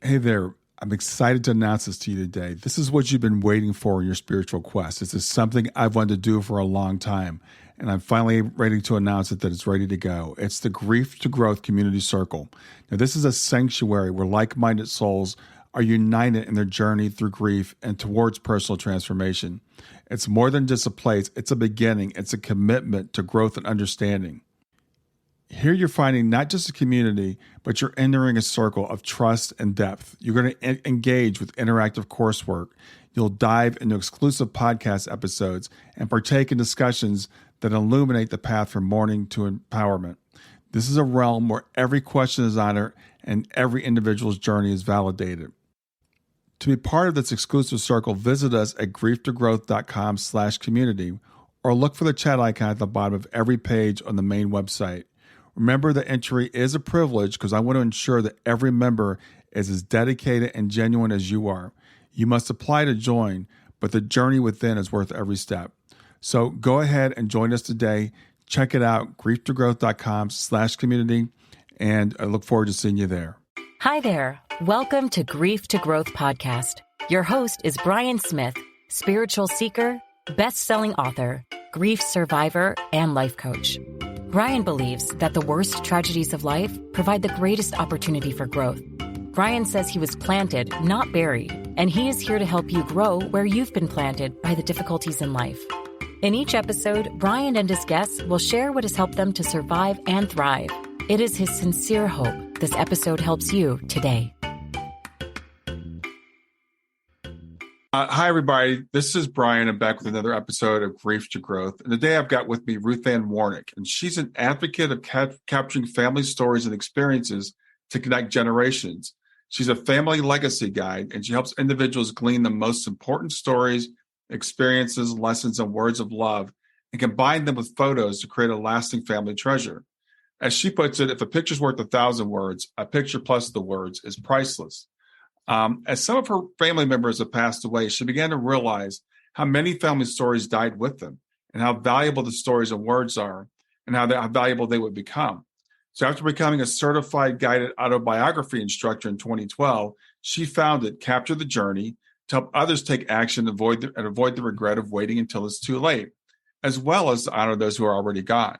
Hey there. I'm excited to announce this to you today. This is what you've been waiting for in your spiritual quest. This is something I've wanted to do for a long time, and I'm finally ready to announce it that it's ready to go. It's the Grief to Growth Community Circle. Now, this is a sanctuary where like-minded souls are united in their journey through grief and towards personal transformation. It's more than just a place. It's a beginning. It's a commitment to growth and understanding. Here you're finding not just a community, but you're entering a circle of trust and depth. You're going to engage with interactive coursework. You'll dive into exclusive podcast episodes and partake in discussions that illuminate the path from mourning to empowerment. This is a realm where every question is honored and every individual's journey is validated. To be part of this exclusive circle, visit us at grieftogrowth.com/community or look for the chat icon at the bottom of every page on the main website. Remember that entry is a privilege because I want to ensure that every member is as dedicated and genuine as you are. You must apply to join, but the journey within is worth every step. So go ahead and join us today. Check it out, grieftogrowth.com/community, and I look forward to seeing you there. Hi there. Welcome to Grief to Growth Podcast. Your host is Brian Smith, spiritual seeker, best-selling author, grief survivor, and life coach. Brian believes that the worst tragedies of life provide the greatest opportunity for growth. Brian says he was planted, not buried, and he is here to help you grow where you've been planted by the difficulties in life. In each episode, Brian and his guests will share what has helped them to survive and thrive. It is his sincere hope this episode helps you today. Hi, everybody. This is Brian. I'm back with another episode of Grief to Growth. And today I've got with me Ruthanne Warnick, and she's an advocate of capturing family stories and experiences to connect generations. She's a family legacy guide, and she helps individuals glean the most important stories, experiences, lessons, and words of love, and combine them with photos to create a lasting family treasure. As she puts it, if a picture's worth 1,000 words, a picture plus the words is priceless. As some of her family members have passed away, she began to realize how many family stories died with them and how valuable the stories and words are and how valuable they would become. So after becoming a certified guided autobiography instructor in 2012, she founded Capture the Journey to help others take action and avoid the regret of waiting until it's too late, as well as to honor those who are already gone.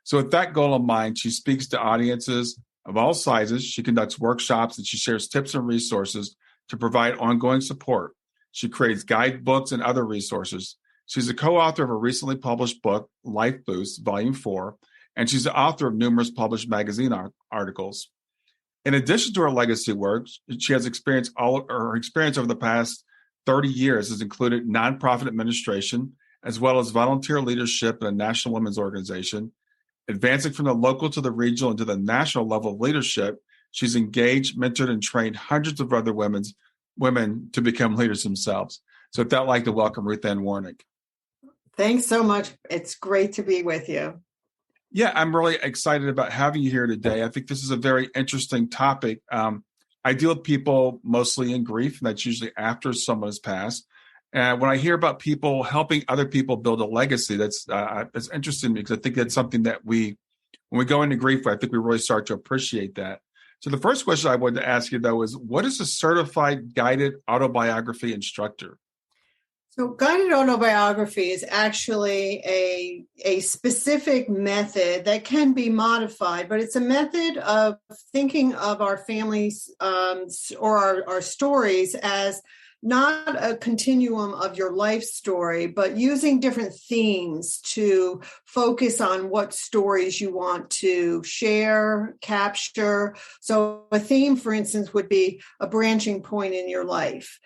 So with that goal in mind, she speaks to audiences of all sizes. She conducts workshops and she shares tips and resources to provide ongoing support. She creates guidebooks and other resources. She's a co-author of a recently published book, Life Boost, Volume 4, and she's the author of numerous published magazine articles. In addition to her legacy work, she has experience over the past 30 years has included nonprofit administration, as well as volunteer leadership in a national women's organization. Advancing from the local to the regional and to the national level of leadership, she's engaged, mentored, and trained hundreds of other women to become leaders themselves. So with that, I'd like to welcome Ruthanne Warnick. Thanks so much. It's great to be with you. Yeah, I'm really excited about having you here today. I think this is a very interesting topic. I deal with people mostly in grief, and that's usually after someone has passed. And when I hear about people helping other people build a legacy, that's interesting because I think that's something that when we go into grief, I think we really start to appreciate that. So the first question I wanted to ask you, though, is what is a certified guided autobiography instructor? So guided autobiography is actually a specific method that can be modified, but it's a method of thinking of our families or our stories as not a continuum of your life story, but using different themes to focus on what stories you want to share, capture. So a theme, for instance, would be a branching point in your life.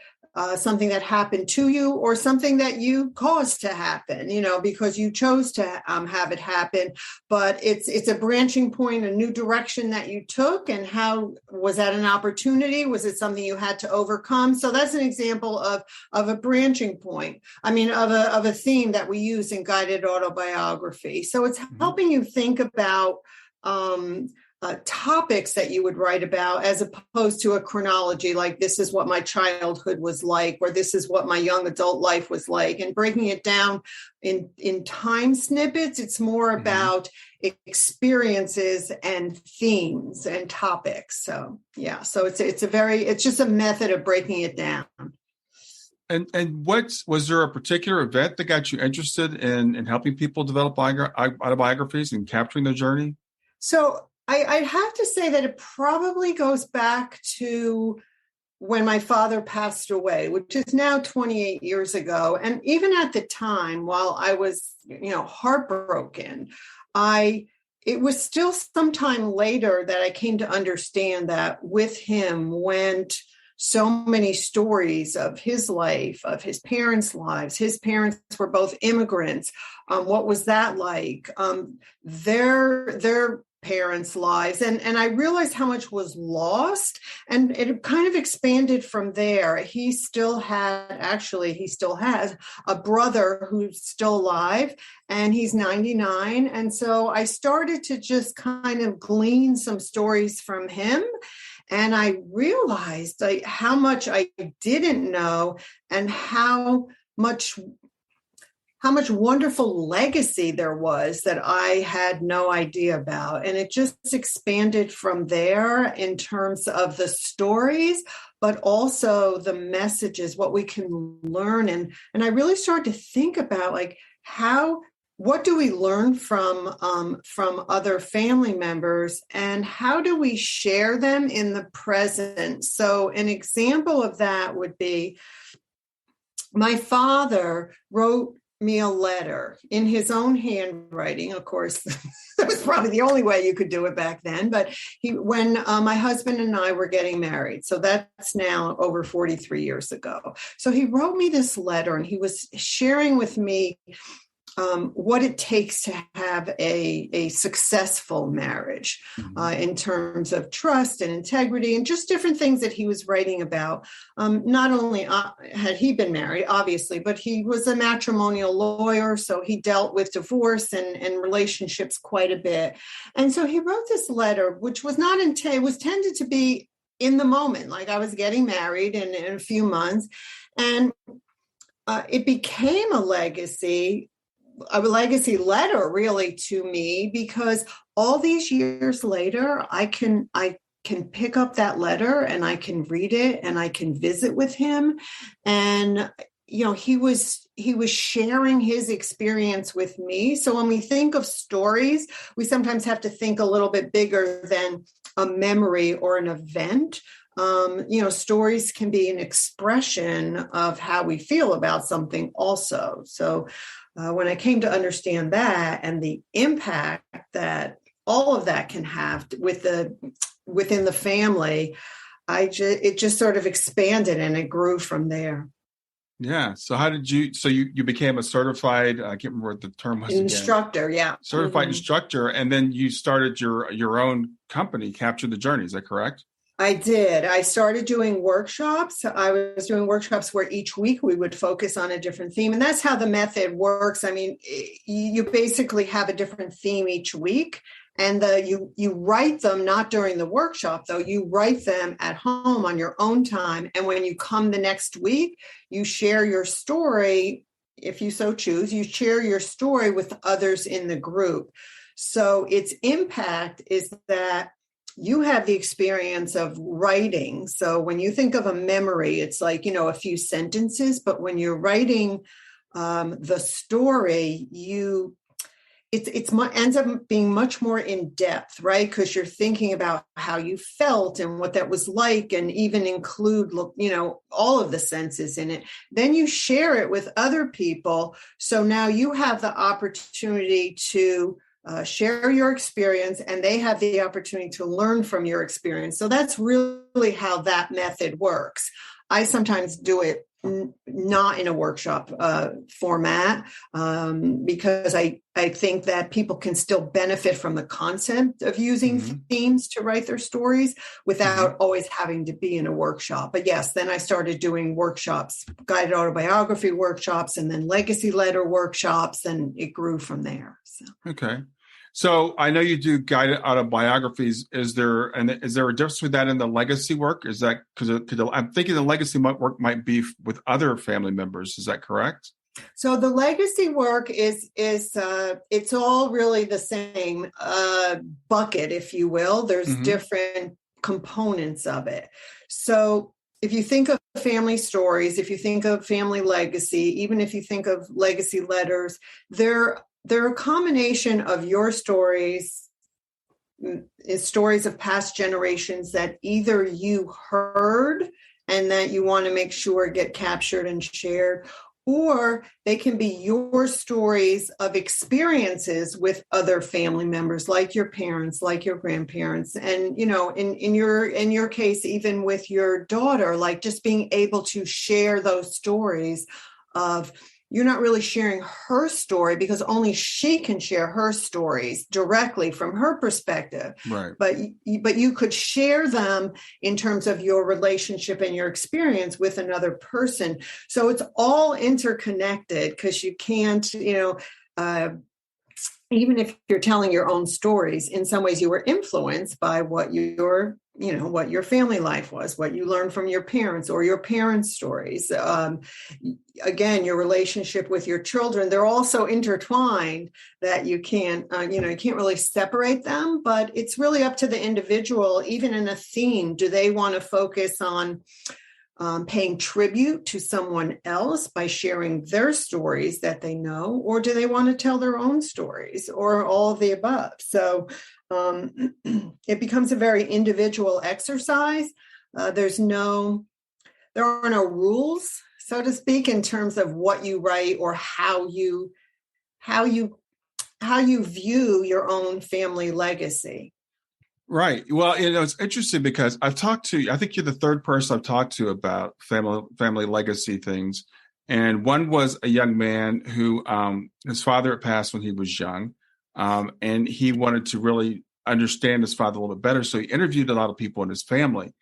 Something that happened to you or something that you caused to happen, because you chose to have it happen. But it's a branching point, a new direction that you took. And how was that an opportunity? Was it something you had to overcome? So that's an example of a branching point. Of a theme that we use in guided autobiography. So it's helping you think about topics that you would write about, as opposed to a chronology, like this is what my childhood was like, or this is what my young adult life was like, and breaking it down in time snippets. It's more about experiences and themes and topics. So yeah, so it's just a method of breaking it down. And was there a particular event that got you interested in helping people develop autobiographies and capturing their journey? So I have to say that it probably goes back to when my father passed away, which is now 28 years ago. And even at the time, while I was, heartbroken, it was still some time later that I came to understand that with him went so many stories of his life, of his parents' lives. His parents were both immigrants. What was that like? Their parents' lives. And I realized how much was lost, and it kind of expanded from there. He still has a brother who's still alive, and he's 99. And so I started to just kind of glean some stories from him. And I realized how much I didn't know, and how much wonderful legacy there was that I had no idea about. And it just expanded from there in terms of the stories, but also the messages, what we can learn. And I really started to think about what do we learn from other family members, and how do we share them in the present? So an example of that would be my father wrote me a letter in his own handwriting. Of course, that was probably the only way you could do it back then. But when my husband and I were getting married, so that's now over 43 years ago. So he wrote me this letter, and he was sharing with me what it takes to have a successful marriage in terms of trust and integrity, and just different things that he was writing about. Not only had he been married, obviously, but he was a matrimonial lawyer, so he dealt with divorce and relationships quite a bit. And so he wrote this letter, which was it was tended to be in the moment, like I was getting married in a few months, and it became a legacy letter really to me, because all these years later, I can pick up that letter and I can read it and I can visit with him. And, he was sharing his experience with me. So when we think of stories, we sometimes have to think a little bit bigger than a memory or an event. Stories can be an expression of how we feel about something also. So when I came to understand that and the impact that all of that can have within the family, it just sort of expanded and it grew from there. Yeah. So how did you became a certified, I can't remember what the term was. Instructor. Again. Yeah. Certified instructor. And then you started your own company, Capture the Journey. Is that correct? I did. I started doing workshops. I was doing workshops where each week we would focus on a different theme. And that's how the method works. I mean, you basically have a different theme each week. And you write them, not during the workshop, though. You write them at home on your own time. And when you come the next week, you share your story. If you so choose, you share your story with others in the group. So its impact is that you have the experience of writing. So when you think of a memory, it's like, a few sentences, but when you're writing the story, it ends up being much more in depth, right? Because you're thinking about how you felt and what that was like, and even include, all of the senses in it. Then you share it with other people. So now you have the opportunity to share your experience, and they have the opportunity to learn from your experience. So that's really how that method works. I sometimes do it not in a workshop format because I think that people can still benefit from the concept of using themes to write their stories without always having to be in a workshop. But yes, then I started doing workshops, guided autobiography workshops, and then legacy letter workshops, and it grew from there. So. Okay. So I know you do guided autobiographies. Is there a difference with that in the legacy work? Is that because I'm thinking the legacy work might be with other family members. Is that correct? So the legacy work is it's all really the same bucket, if you will. There's different components of it. So if you think of family stories, if you think of family legacy, even if you think of legacy letters, they're a combination of your stories, stories of past generations that either you heard and that you want to make sure get captured and shared, or they can be your stories of experiences with other family members, like your parents, like your grandparents. And, in your case, even with your daughter, like just being able to share those stories of, you're not really sharing her story because only she can share her stories directly from her perspective. Right. But you could share them in terms of your relationship and your experience with another person. So it's all interconnected, because you can't, even if you're telling your own stories, in some ways you were influenced by what your family life was, what you learned from your parents or your parents' stories. Again, your relationship with your children, they're also intertwined, that you can't really separate them, but it's really up to the individual. Even in a theme, do they want to focus on paying tribute to someone else by sharing their stories that they know, or do they want to tell their own stories, or all of the above? So it becomes a very individual exercise. There are no rules, so to speak, in terms of what you write or how you view your own family legacy. Right. Well, it's interesting because I think you're the third person I've talked to about family legacy things. And one was a young man who his father had passed when he was young. And he wanted to really understand his father a little bit better. So he interviewed a lot of people in his family.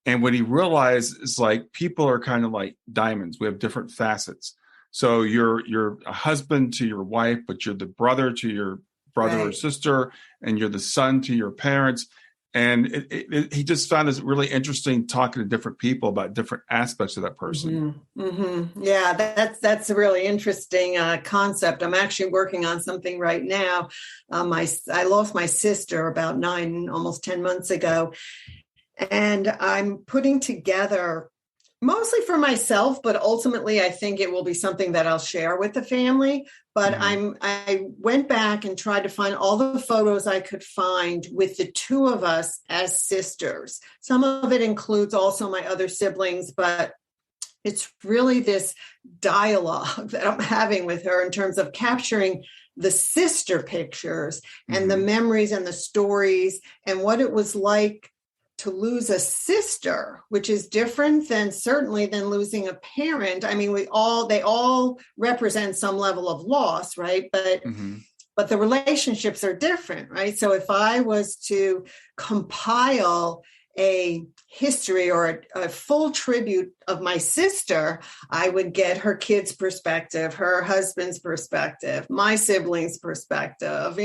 And what he realized is, like, people are kind of like diamonds. We have different facets. So you're a husband to your wife, but you're the brother to your brother or sister, and you're the son to your parents. And he just found this really interesting, talking to different people about different aspects of that person. Mm-hmm. Mm-hmm. Yeah, that's a really interesting concept. I'm actually working on something right now. I lost my sister about almost 10 months ago. And I'm putting together, mostly for myself, but ultimately I think it will be something that I'll share with the family. But I went back and tried to find all the photos I could find with the two of us as sisters. Some of it includes also my other siblings, but it's really this dialogue that I'm having with her in terms of capturing the sister pictures and the memories and the stories and what it was like to lose a sister, which is different than losing a parent. I mean, they all represent some level of loss, right? But the relationships are different, right? So if I was to compile a history or a full tribute of my sister, I would get her kids' perspective, her husband's perspective, my siblings' perspective,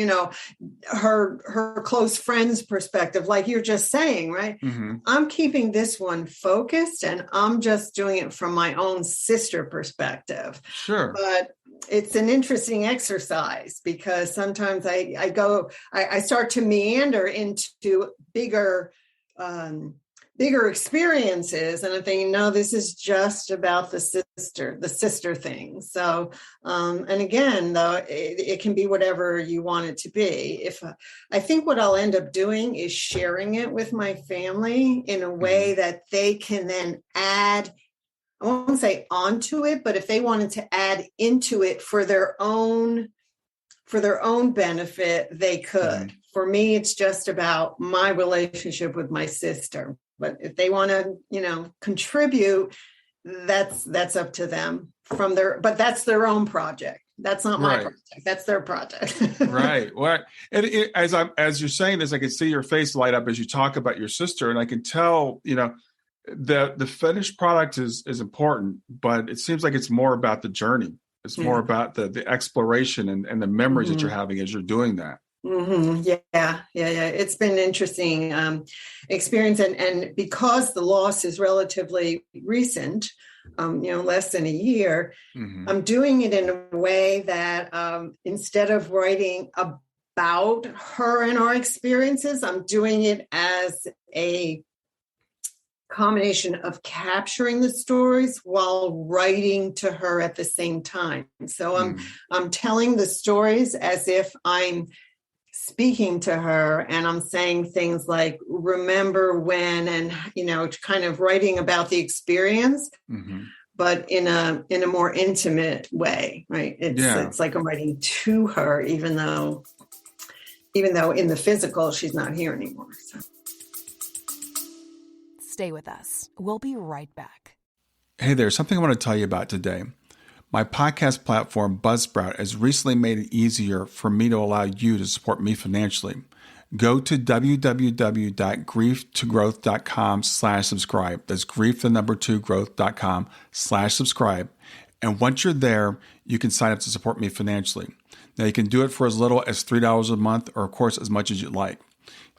her close friends' perspective, like you're just saying, right? I'm keeping this one focused, and I'm just doing it from my own sister perspective. Sure. But it's an interesting exercise, because sometimes I start to meander into bigger experiences, and I'm thinking, no, this is just about the sister thing. So, and again, though, it can be whatever you want it to be. I think what I'll end up doing is sharing it with my family in a way that they can then add, I won't say onto it, but if they wanted to add into it for their own benefit, they could. For me, it's just about my relationship with my sister. But if they want to, contribute, that's up to them but that's their own project. That's not my project. That's their project. Right. Well, as you're saying this, I can see your face light up as you talk about your sister, and I can tell, the finished product is important, but it seems like it's more about the journey. It's more about the exploration and the memories that you're having as you're doing that. Yeah. It's been an interesting experience, and because the loss is relatively recent, less than a year, I'm doing it in a way that instead of writing about her and our experiences, I'm doing it as a combination of capturing the stories while writing to her at the same time. So I'm telling the stories as if I'm speaking to her, and I'm saying things like, remember when, and, kind of writing about the experience, but in a more intimate way, right? It's like I'm writing to her, even though in the physical, she's not here anymore. So. Stay with us. We'll be right back. Hey there, something I want to tell you about today. My podcast platform, Buzzsprout, has recently made it easier for me to allow you to support me financially. Go to www.grieftogrowth.com/subscribe. That's grief, the number 2, growth.com/subscribe. And once you're there, you can sign up to support me financially. Now, you can do it for as little as $3 a month, or of course, as much as you'd like.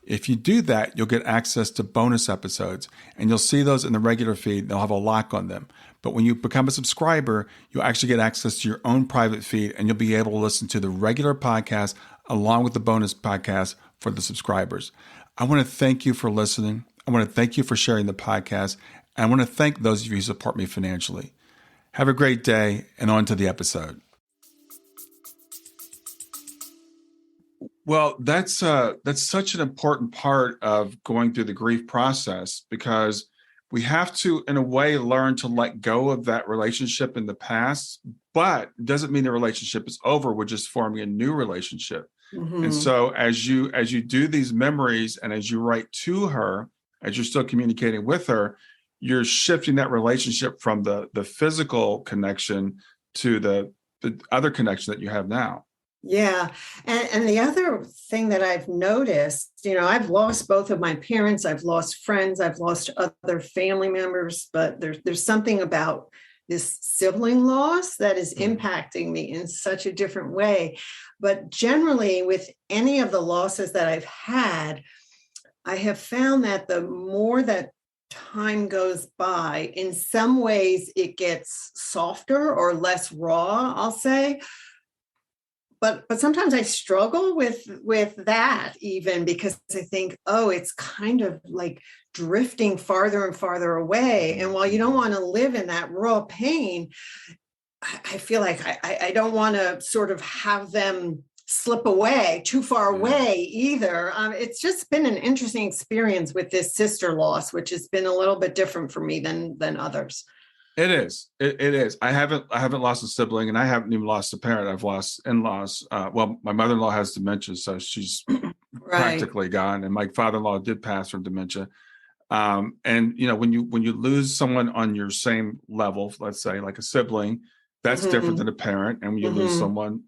If you do that, you'll get access to bonus episodes, and you'll see those in the regular feed. They'll have a lock on them. But when you become a subscriber, you'll actually get access to your own private feed, and you'll be able to listen to the regular podcast along with the bonus podcast for the subscribers. I want to thank you for listening. I want to thank you for sharing the podcast. And I want to thank those of you who support me financially. Have a great day, and on to the episode. Well, that's such an important part of going through the grief process, because we have to, in a way, learn to let go of that relationship in the past, but it doesn't mean the relationship is over. We're just forming a new relationship. And so as you do these memories, and as you write to her, as you're still communicating with her, you're shifting that relationship from the physical connection to the other connection that you have now. Yeah. And the other thing that I've noticed, I've lost both of my parents, I've lost friends, I've lost other family members, but there's something about this sibling loss that is impacting me in such a different way. But generally, with any of the losses that I've had, I have found that the more that time goes by, in some ways it gets softer or less raw, I'll say. But sometimes I struggle with that, even because I think, it's kind of like drifting farther and farther away. And while you don't want to live in that raw pain, I feel like I don't want to sort of have them slip away too far away either. It's just been an interesting experience with this sister loss, which has been a little bit different for me than others. It is. It is. I haven't lost a sibling, and I haven't even lost a parent. I've lost in-laws. Well, my mother-in-law has dementia, so she's practically gone. And my father-in-law did pass from dementia. And when you lose someone on your same level, let's say like a sibling, that's different than a parent. And when you lose someone,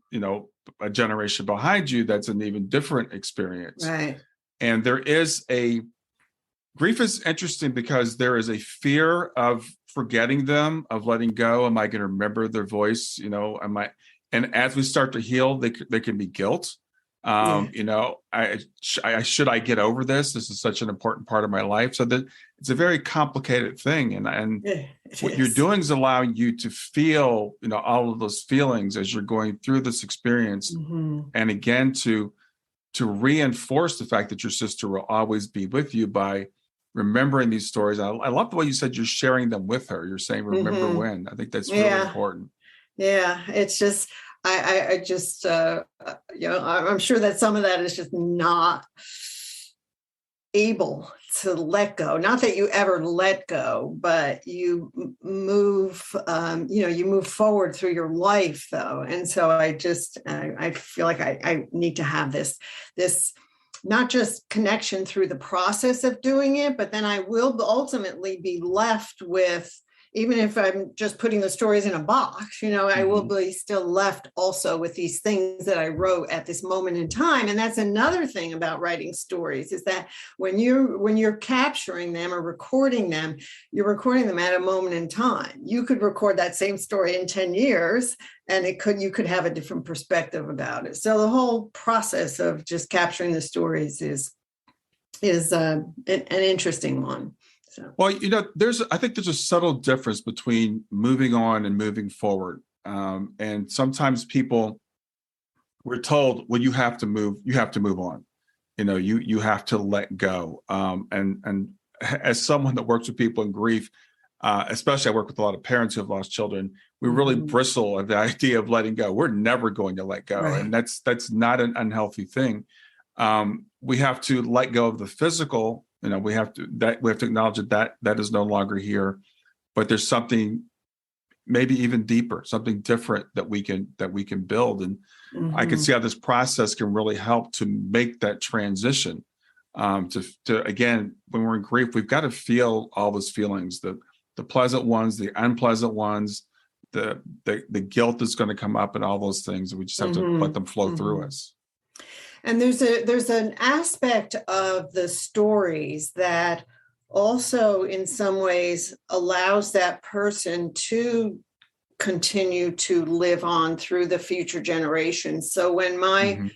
a generation behind you, that's an even different experience. Right. And grief is interesting because there is a fear of forgetting them, of letting go. Am I going to remember their voice? And as we start to heal, there can be guilt. Should I get over this? This is such an important part of my life. So that it's a very complicated thing. And what you're doing is allowing you to feel, all of those feelings as you're going through this experience. And again, to reinforce the fact that your sister will always be with you by remembering these stories. I love the way you said you're sharing them with her. You're saying, remember when. I think that's really important. Yeah. It's just, I'm sure that some of that is just not able to let go. Not that you ever let go, but you move, you move forward through your life though. And so I feel like I need to have this not just connection through the process of doing it, but then I will ultimately be left with even if I'm just putting the stories in a box, I will be still left also with these things that I wrote at this moment in time. And that's another thing about writing stories, is that when you're capturing them or recording them, you're recording them at a moment in time. You could record that same story in 10 years and you could have a different perspective about it. So the whole process of just capturing the stories is an interesting one. So. Well, I think there's a subtle difference between moving on and moving forward. And sometimes we're told, well, you have to move on. You have to let go. And as someone that works with people in grief, especially I work with a lot of parents who have lost children, we really bristle at the idea of letting go. We're never going to let go. Right. And that's not an unhealthy thing. We have to let go of the physical. We have to acknowledge that is no longer here, but there's something maybe even deeper, something different that we can build. And I can see how this process can really help to make that transition. To again, when we're in grief, we've got to feel all those feelings, the pleasant ones, the unpleasant ones, the guilt that's going to come up, and all those things. We just have to let them flow through us. And there's an aspect of the stories that also in some ways allows that person to continue to live on through the future generations. So when my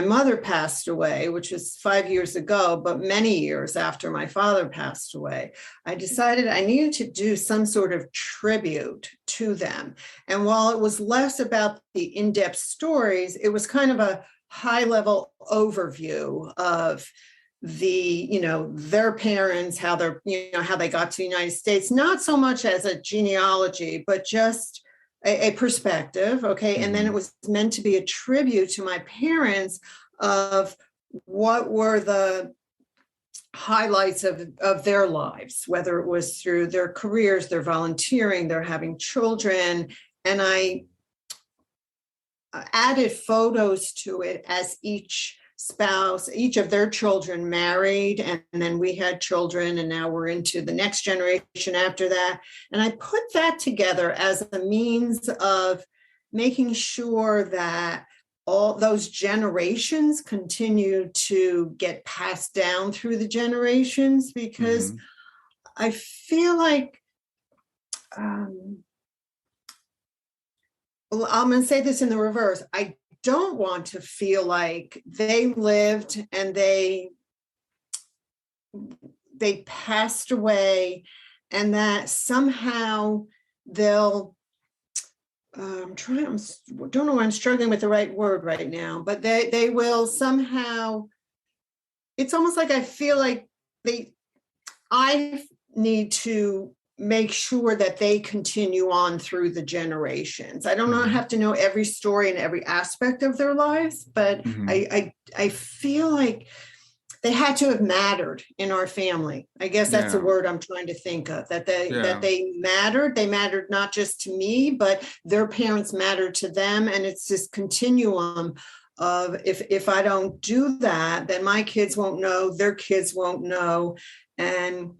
mother passed away, which was 5 years ago, but many years after my father passed away, I decided I needed to do some sort of tribute to them. And while it was less about the in-depth stories, it was kind of a high-level overview of their parents, how they got to the United States, not so much as a genealogy, but just a perspective. Okay. And then it was meant to be a tribute to my parents of what were the highlights of their lives, whether it was through their careers, their volunteering, their having children. And I added photos to it as each of their children married, and then we had children, and now we're into the next generation after that. And I put that together as a means of making sure that all those generations continue to get passed down through the generations, because I feel like I'm going to say this in the reverse. I don't want to feel like they lived and they passed away, and that somehow they'll don't know why I'm struggling with the right word right now, but they will somehow, it's almost like I feel like I need to make sure that they continue on through the generations. I don't have to know every story and every aspect of their lives, but I feel like they had to have mattered in our family. I guess that's the word I'm trying to think of, that they mattered. They mattered not just to me, but their parents mattered to them. And it's this continuum of if I don't do that, then my kids won't know, their kids won't know. And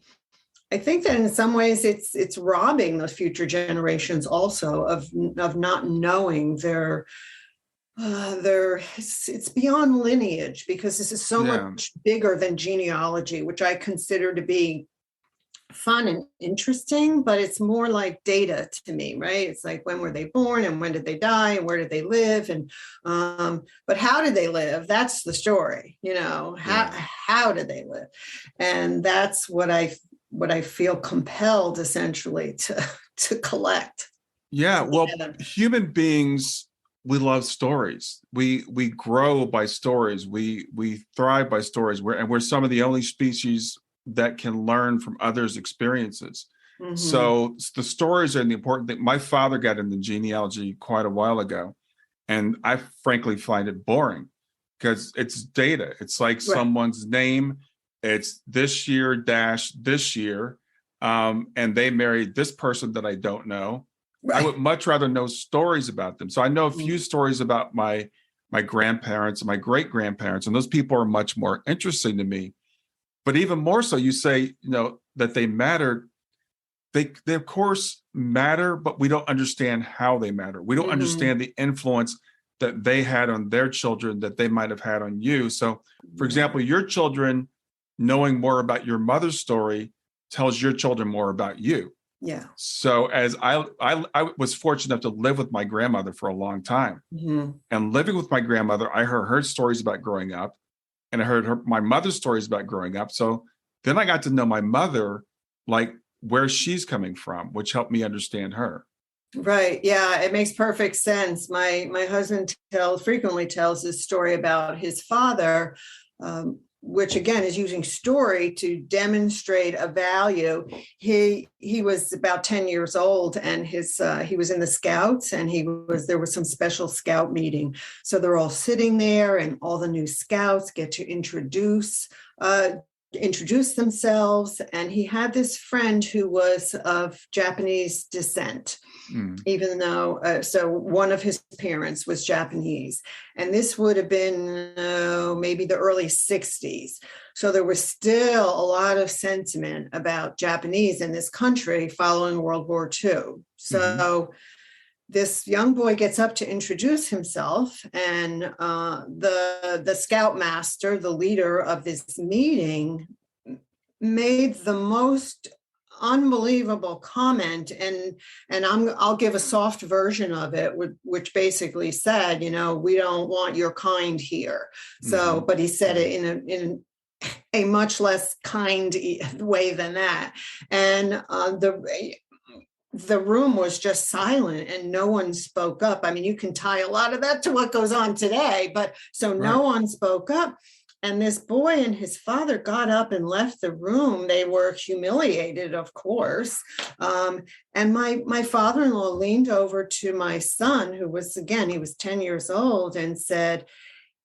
I think that in some ways it's robbing the future generations also of not knowing their it's beyond lineage, because this is so much bigger than genealogy, which I consider to be fun and interesting, but it's more like data to me, right? It's like, when were they born and when did they die and where did they live? And but how did they live? That's the story, how did they live? And that's what I feel compelled essentially to collect. Yeah. Well, human beings, we love stories. We grow by stories. We thrive by stories. We're some of the only species that can learn from others' experiences. So the stories are the important thing. My father got into genealogy quite a while ago, and I frankly find it boring because it's data. It's like someone's name. It's this year dash this year, and they married this person that I don't know. Right. I would much rather know stories about them. So I know a few stories about my grandparents and my great grandparents, and those people are much more interesting to me. But even more so, you say, that they mattered. they of course matter, but we don't understand how they matter. We don't understand the influence that they had on their children that they might have had on you. So, for example, your children knowing more about your mother's story tells your children more about you. Yeah. So as I was fortunate enough to live with my grandmother for a long time. And living with my grandmother, I heard her stories about growing up, and I heard my mother's stories about growing up. So then I got to know my mother, like where she's coming from, which helped me understand her. Right. Yeah, it makes perfect sense. My husband frequently tells this story about his father, which again is using story to demonstrate a value. He was about 10 years old, and he was in the Scouts, and there was some special Scout meeting. So they're all sitting there, and all the new Scouts get to introduce themselves. And he had this friend who was of Japanese descent, even though, so one of his parents was Japanese. And this would have been maybe the early 60s. So there was still a lot of sentiment about Japanese in this country following World War II. So this young boy gets up to introduce himself, and the scoutmaster, the leader of this meeting, made the most unbelievable comment, and I'll give a soft version of it, which basically said, we don't want your kind here. So, but he said it in a much less kind way than that, and the room was just silent and no one spoke up. I mean, you can tie a lot of that to what goes on today, but so no one spoke up. And this boy and his father got up and left the room. They were humiliated, of course. And my father-in-law leaned over to my son, who was, again, he was 10 years old, and said,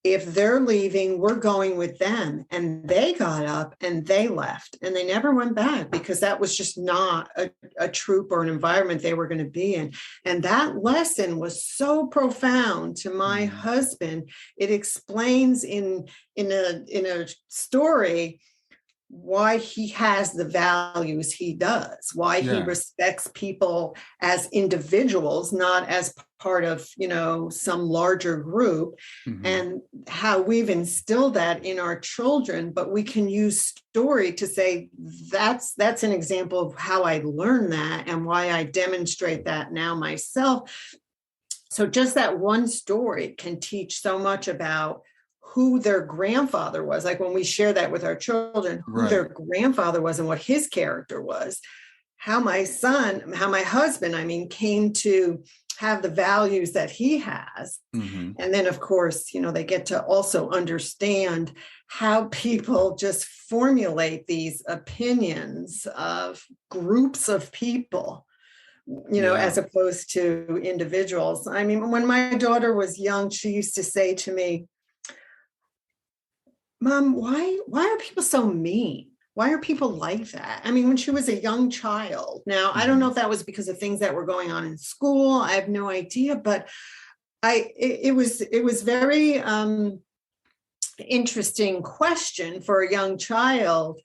if they're leaving, we're going with them. And they got up and they left, and they never went back, because that was just not a troop or an environment they were going to be in. And that lesson was so profound to my husband. It explains in a story why he has the values he does, why he respects people as individuals, not as part of, some larger group, and how we've instilled that in our children. But we can use story to say, that's an example of how I learned that and why I demonstrate that now myself. So just that one story can teach so much about who their grandfather was. Like when we share that with our children, who their grandfather was and what his character was, how my husband, came to have the values that he has. And then, of course, they get to also understand how people just formulate these opinions of groups of people, as opposed to individuals. I mean, when my daughter was young, she used to say to me, Mom, why are people so mean? Why are people like that? I mean, when she was a young child. Now, I don't know if that was because of things that were going on in school. I have no idea, but it was very interesting question for a young child.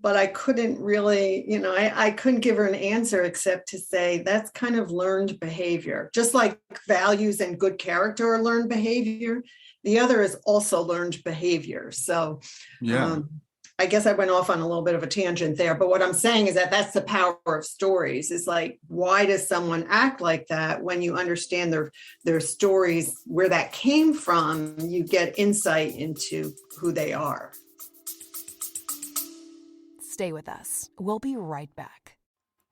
But I couldn't really, I couldn't give her an answer except to say that's kind of learned behavior. Just like values and good character are learned behavior, the other is also learned behavior. So I guess I went off on a little bit of a tangent there. But what I'm saying is that's the power of stories. Is like, why does someone act like that? When you understand their stories, where that came from, you get insight into who they are. Stay with us. We'll be right back.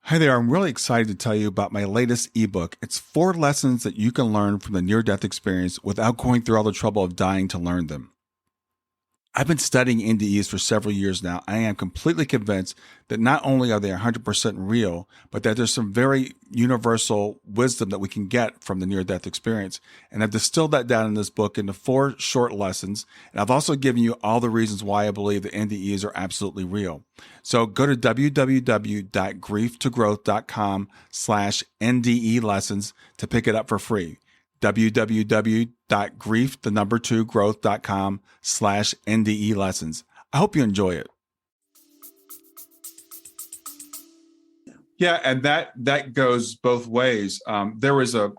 Hi there. I'm really excited to tell you about my latest ebook. It's 4 lessons that you can learn from the near-death experience without going through all the trouble of dying to learn them. I've been studying NDEs for several years now. I am completely convinced that not only are they 100% real, but that there's some very universal wisdom that we can get from the near-death experience. And I've distilled that down in this book into 4 short lessons. And I've also given you all the reasons why I believe that NDEs are absolutely real. So go to www.grieftogrowth.com/NDE lessons to pick it up for free. www.growth.com/NDE lessons. I hope you enjoy it. Yeah, and that goes both ways. There was a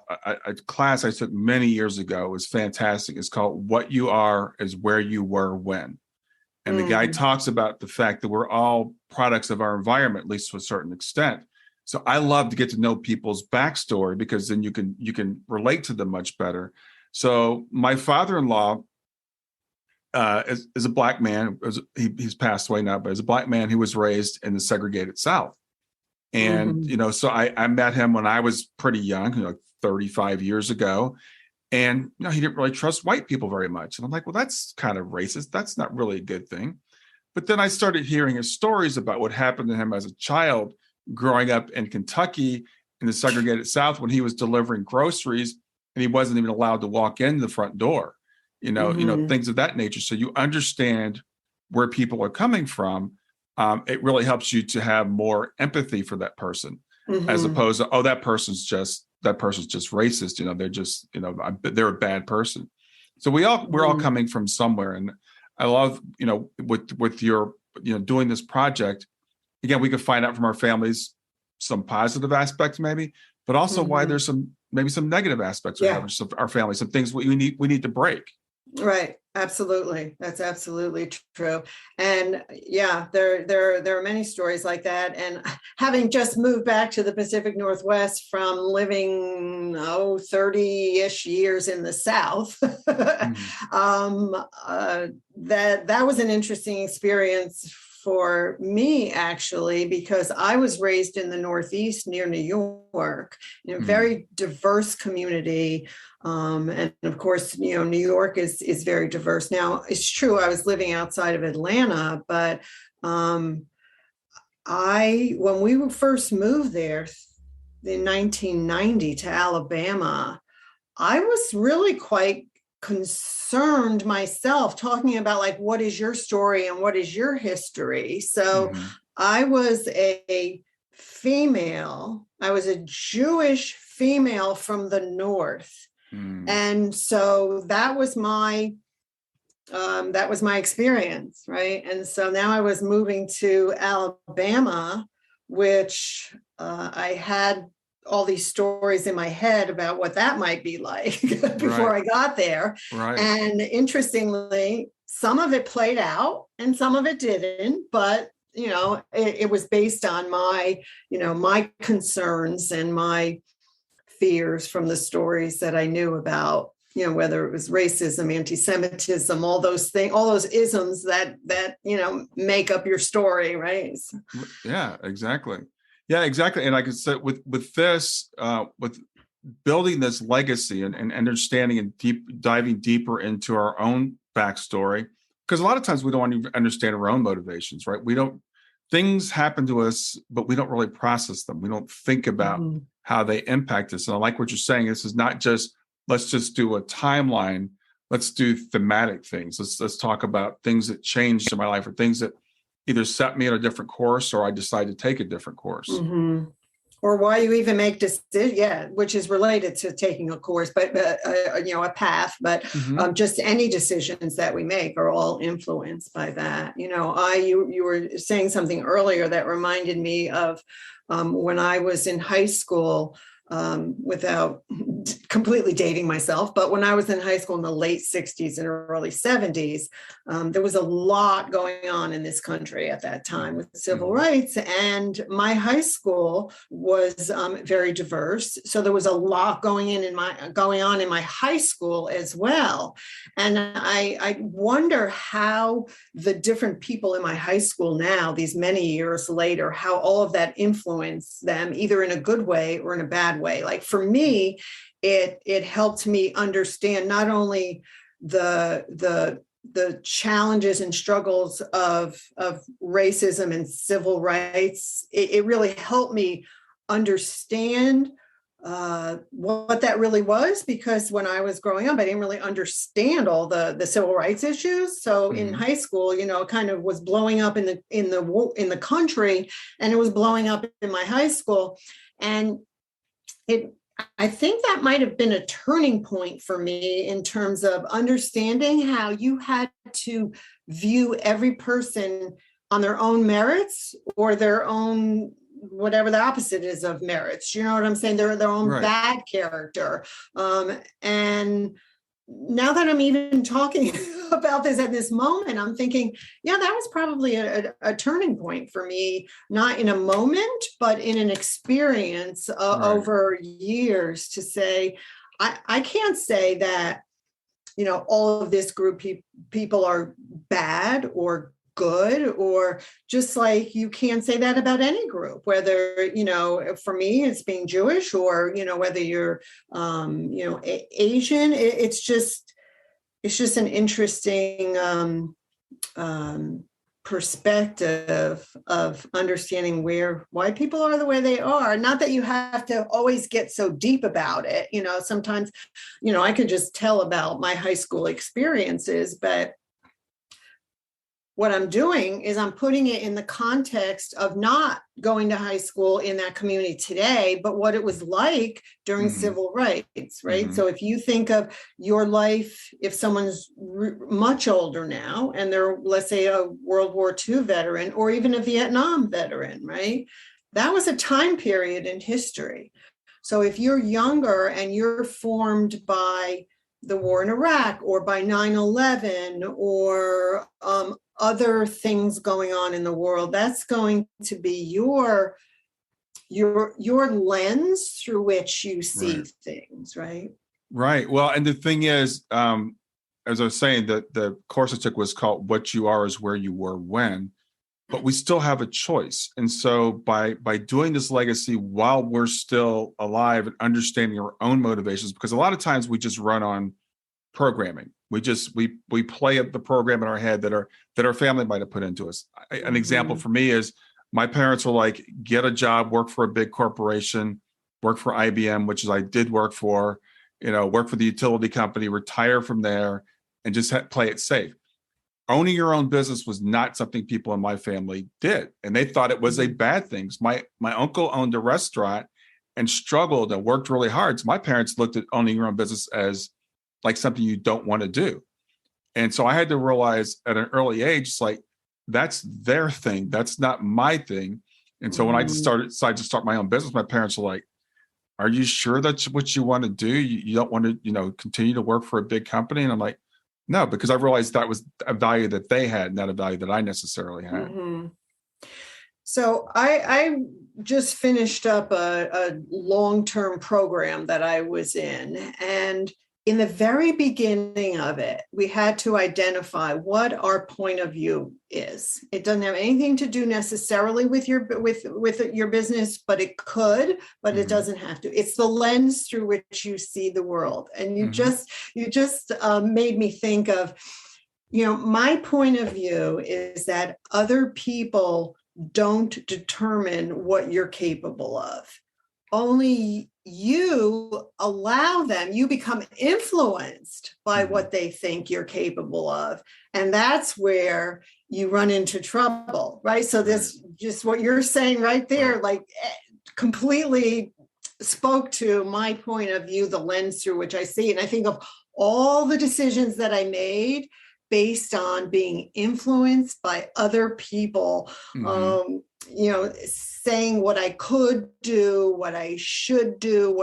class I took many years ago. It was fantastic. It's called "What You Are Is Where You Were When," and the guy talks about the fact that we're all products of our environment, at least to a certain extent. So I love to get to know people's backstory because then you can relate to them much better. So my father-in-law is a Black man. He's passed away now, but as a Black man, he was raised in the segregated South. And, so I met him when I was pretty young, 35 years ago. And, he didn't really trust white people very much. And I'm like, well, that's kind of racist. That's not really a good thing. But then I started hearing his stories about what happened to him as a child growing up in Kentucky in the segregated South when he was delivering groceries and he wasn't even allowed to walk in the front door, things of that nature. So you understand where people are coming from. It really helps you to have more empathy for that person, as opposed to, that person's just racist. They're just, they're a bad person. So we're all coming from somewhere. And I love, with your, doing this project, again, we can find out from our families some positive aspects maybe, but also why there's some negative aspects of our family, some things we need to break. Right. Absolutely. That's absolutely true. And yeah, there are many stories like that. And having just moved back to the Pacific Northwest from living, 30-ish years in the South, that was an interesting experience for me, actually, because I was raised in the Northeast near New York, in a very diverse community. And of course, New York is very diverse. Now, it's true, I was living outside of Atlanta, but when we first moved there in 1990 to Alabama, I was really quite concerned myself, talking about like, what is your story and what is your history? So I was a female. I was a Jewish female from the North. And so that was my experience, right? And so now I was moving to Alabama, which I had all these stories in my head about what that might be like before I got there. Right. And interestingly, some of it played out and some of it didn't, but it was based on my concerns and my fears from the stories that I knew about, whether it was racism, anti-Semitism, all those things, all those isms that make up your story, right? Yeah, exactly. Yeah, exactly. And like I said, with this, with building this legacy and understanding and diving deeper into our own backstory, because a lot of times we don't even understand our own motivations, right? Things happen to us, but we don't really process them. We don't think about how they impact us. And I like what you're saying. This is not just, let's just do a timeline. Let's do thematic things. Let's talk about things that changed in my life or things that either set me on a different course or I decided to take a different course. Or why you even make decisions, which is related to taking a course, but a path. But just any decisions that we make are all influenced by that. You were saying something earlier that reminded me of when I was in high school. Without completely dating myself, but when I was in high school in the late 60s and early 70s, there was a lot going on in this country at that time with civil rights. And my high school was very diverse. So there was a lot going on in my high school as well. And I wonder how the different people in my high school now, these many years later, how all of that influenced them, either in a good way or in a bad way. Like for me, it helped me understand not only the challenges and struggles of racism and civil rights. It really helped me understand what that really was, because when I was growing up, I didn't really understand all the civil rights issues. So in high school, it kind of was blowing up in the country, and it was blowing up in my high school. And I think that might have been a turning point for me in terms of understanding how you had to view every person on their own merits or their own whatever the opposite is of merits. You know what I'm saying? They're their own Right. bad character. And now that I'm even talking about this at this moment, I'm thinking, yeah, that was probably a turning point for me, not in a moment, but in an experience Right. over years, to say, I can't say that, all of this group people are bad or good, or just like you can't say that about any group, whether, for me, it's being Jewish, or, whether you're, Asian. It's just an interesting perspective of understanding why people are the way they are. Not that you have to always get so deep about it. Sometimes, I could just tell about my high school experiences, but what I'm doing is I'm putting it in the context of not going to high school in that community today, but what it was like during civil rights, right? So if you think of your life, if someone's much older now and they're, let's say, a World War II veteran or even a Vietnam veteran, right? That was a time period in history. So if you're younger and you're formed by the war in Iraq or by 9/11 or other things going on in the world, that's going to be your lens through which you see things, right? Right. Well, and the thing is, as I was saying, the course I took was called "What You Are Is Where You Were When," but we still have a choice. And so by doing this legacy while we're still alive and understanding our own motivations, because a lot of times we just run on programming. We play up the program in our head that our family might have put into us. An example for me is my parents were like, get a job, work for a big corporation, work for IBM, which is I did work for, work for the utility company, retire from there, and just play it safe. Owning your own business was not something people in my family did, and they thought it was a bad thing. My uncle owned a restaurant and struggled and worked really hard. So my parents looked at owning your own business as like something you don't want to do. And so I had to realize at an early age, it's like, that's their thing. That's not my thing. And so when I decided to start my own business, my parents were like, are you sure that's what you want to do? You don't want to, continue to work for a big company? And I'm like, no, because I realized that was a value that they had, not a value that I necessarily had. So I just finished up a long-term program that I was in, and in the very beginning of it, we had to identify what our point of view is. It doesn't have anything to do necessarily with your business, but it could, but it doesn't have to. It's the lens through which you see the world. And you just made me think of, my point of view is that other people don't determine what you're capable of. Only you allow them, you become influenced by what they think you're capable of. And that's where you run into trouble, right? So this, just what you're saying right there, like completely spoke to my point of view, the lens through which I see it. And I think of all the decisions that I made based on being influenced by other people, saying what I could do, what I should do,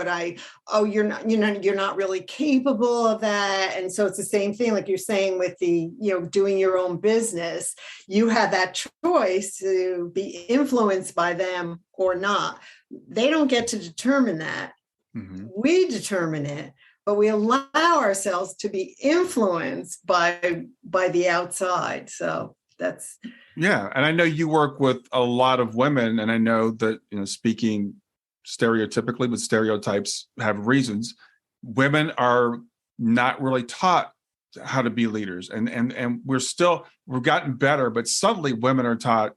you're not really capable of that. And so it's the same thing, like you're saying with the, doing your own business, you have that choice to be influenced by them or not. They don't get to determine that. We determine it, but we allow ourselves to be influenced by the outside. So that's. Yeah. And I know you work with a lot of women, and I know that, speaking stereotypically, but stereotypes have reasons. Women are not really taught how to be leaders. And we've gotten better, but subtly women are taught,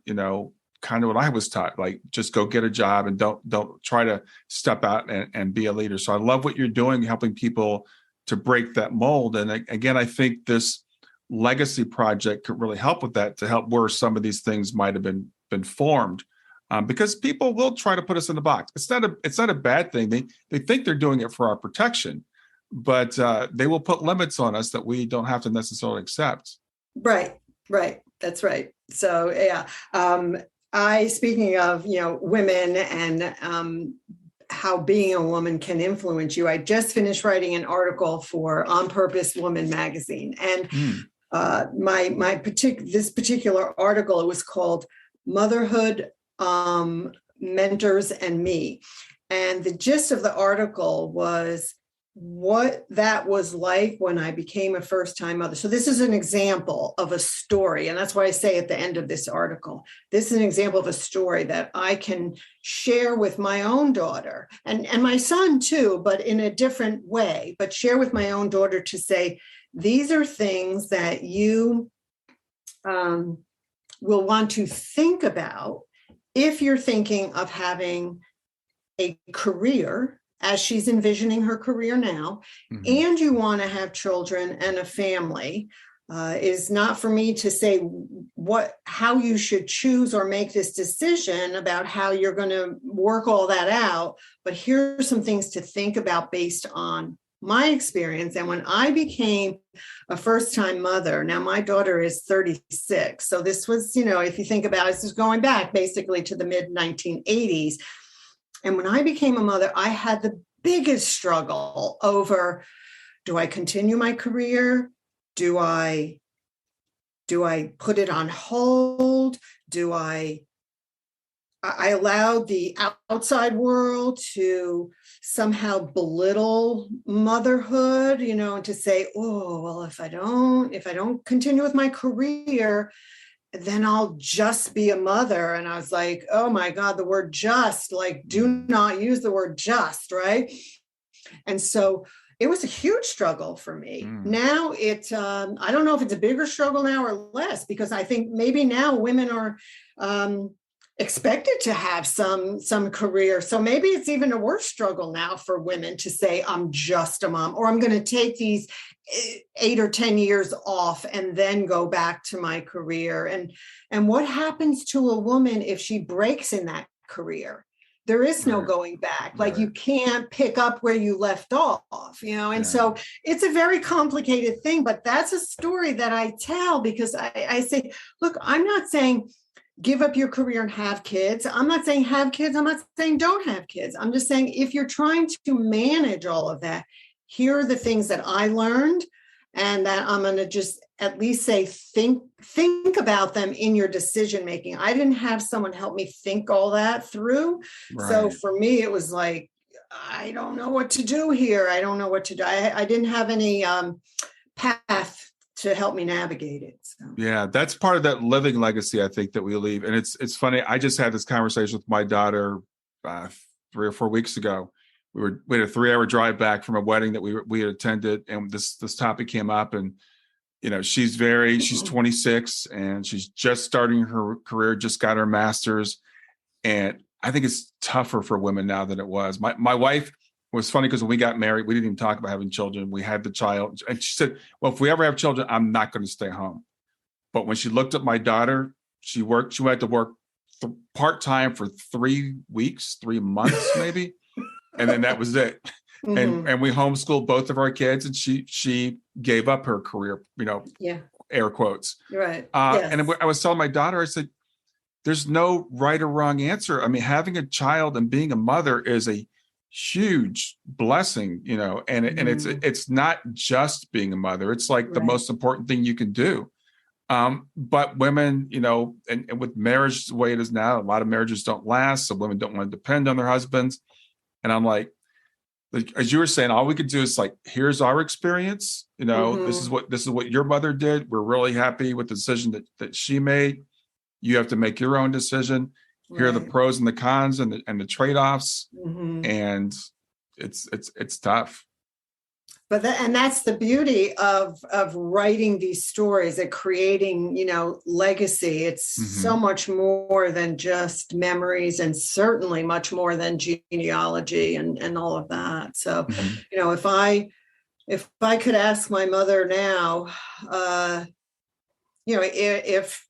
kind of what I was taught, like just go get a job and don't try to step out and be a leader. So I love what you're doing, helping people to break that mold. And again, I think this legacy project could really help with that, to help where some of these things might have been formed, because people will try to put us in the box. It's not a bad thing. They think they're doing it for our protection, but they will put limits on us that we don't have to necessarily accept. Right. That's right. So yeah. Speaking of, women and how being a woman can influence you, I just finished writing an article for On Purpose Woman magazine. And this particular article, it was called Motherhood, Mentors and Me. And the gist of the article was what that was like when I became a first-time mother. So this is an example of a story. And that's why I say at the end of this article, this is an example of a story that I can share with my own daughter and my son too, but in a different way, but share with my own daughter to say, these are things that you will want to think about if you're thinking of having a career, as she's envisioning her career now, and you want to have children and a family. Is not for me to say how you should choose or make this decision about how you're going to work all that out. But here are some things to think about based on my experience. And when I became a first-time mother, now my daughter is 36. So this was, if you think about it, this is going back basically to the mid-1980s. And when I became a mother, I had the biggest struggle over, do I continue my career? Do I put it on hold? I allowed the outside world to somehow belittle motherhood, and to say, oh, well, if I don't continue with my career, then I'll just be a mother. And I was like, oh my God, the word just, like, do not use the word just, right? And so it was a huge struggle for me. Now I don't know if it's a bigger struggle now or less, because I think maybe now women are expected to have some career. So maybe it's even a worse struggle now for women to say, I'm just a mom, or I'm going to take these 8 or 10 years off and then go back to my career. And what happens to a woman if she breaks in that career? There is no going back. Like, you can't pick up where you left off, and so it's a very complicated thing, but that's a story that I tell because I say, look, I'm not saying give up your career and have kids. I'm not saying have kids. I'm not saying don't have kids. I'm just saying, if you're trying to manage all of that, here are the things that I learned, and that I'm going to just at least say, think about them in your decision making. I didn't have someone help me think all that through. Right. So for me, it was like, I don't know what to do here. I don't know what to do. I didn't have any path to help me navigate it. So. Yeah, that's part of that living legacy, I think, that we leave. And it's funny. I just had this conversation with my daughter 3 or 4 weeks ago. We had a 3-hour drive back from a wedding that we had attended, and this topic came up. And she's 26 and she's just starting her career, just got her master's, and I think it's tougher for women now than it was. My wife. It was funny because when we got married, we didn't even talk about having children. We had the child. And she said, well, if we ever have children, I'm not going to stay home. But when she looked at my daughter, she went to work part-time for 3 weeks, 3 months, maybe. And then that was it. And we homeschooled both of our kids, and she gave up her career, air quotes. Right. Yes. And I was telling my daughter, I said, there's no right or wrong answer. I mean, having a child and being a mother is a huge blessing, and it's not just being a mother. It's like the most important thing you can do. But women, and with marriage the way it is now, a lot of marriages don't last. So women don't want to depend on their husbands. And I'm like, as you were saying, all we could do is like, here's our experience. This is what your mother did. We're really happy with the decision that she made. You have to make your own decision. Here are the pros and the cons and the trade-offs, and it's tough. But that's the beauty of writing these stories and creating, legacy. It's so much more than just memories, and certainly much more than genealogy and all of that. So, if I could ask my mother now, if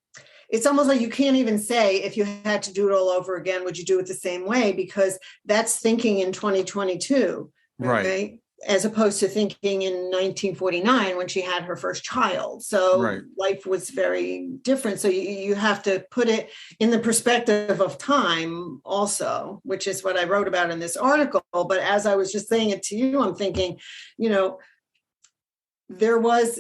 it's almost like you can't even say, if you had to do it all over again, would you do it the same way? Because that's thinking in 2022, right? as opposed to thinking in 1949 when she had her first child. So Right. life was very different. So you have to put it in the perspective of time also, which is what I wrote about in this article. But as I was just saying it to you, I'm thinking, there was,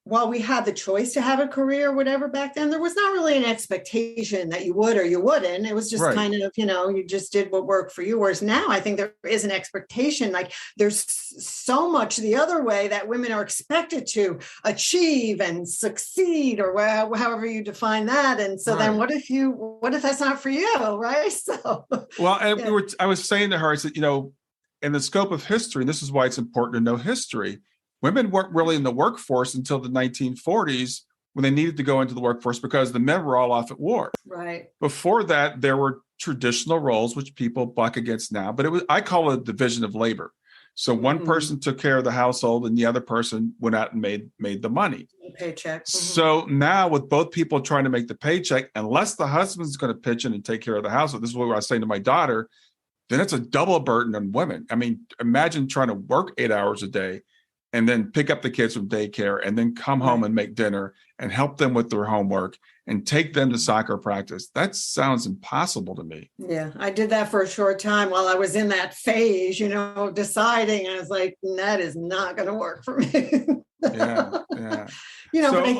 while we had the choice to have a career or whatever back then, there was not really an expectation that you would or you wouldn't. It was just Right. kind of, you just did what worked for you. Whereas now I think there is an expectation, like there's so much the other way that women are expected to achieve and succeed, or however you define that. And so then what if that's not for you, right? So, well, yeah. I was saying to her, I said, in the scope of history, and this is why it's important to know history, women weren't really in the workforce until the 1940s when they needed to go into the workforce because the men were all off at war. Right. Before that, there were traditional roles, which people buck against now, but I call it a division of labor. So one person took care of the household and the other person went out and made the money. Paycheck. So now with both people trying to make the paycheck, unless the husband's going to pitch in and take care of the household, this is what I was saying to my daughter, then it's a double burden on women. I mean, imagine trying to work 8 hours a day and then pick up the kids from daycare and then come home and make dinner and help them with their homework and take them to soccer practice. That sounds impossible to me. Yeah, I did that for a short time while I was in that phase, deciding. I was like, that is not going to work for me. Yeah. But I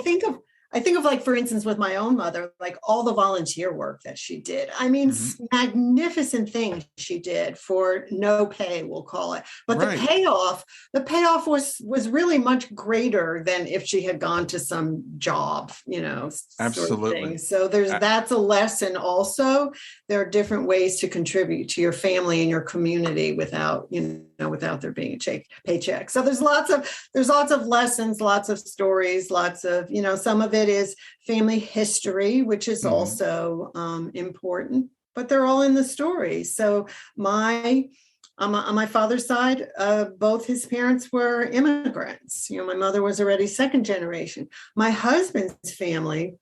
think of like, for instance, with my own mother, like all the volunteer work that she did. I mean, magnificent things she did for no pay, we'll call it. But the payoff was really much greater than if she had gone to some job, Absolutely. sort of thing. So that's a lesson also. There are different ways to contribute to your family and your community without there being a paycheck. So there's lots of lessons, lots of stories, lots of, some of it is family history, which is also important, but they're all in the stories. So on my father's side, both his parents were immigrants. My mother was already second generation. My husband's family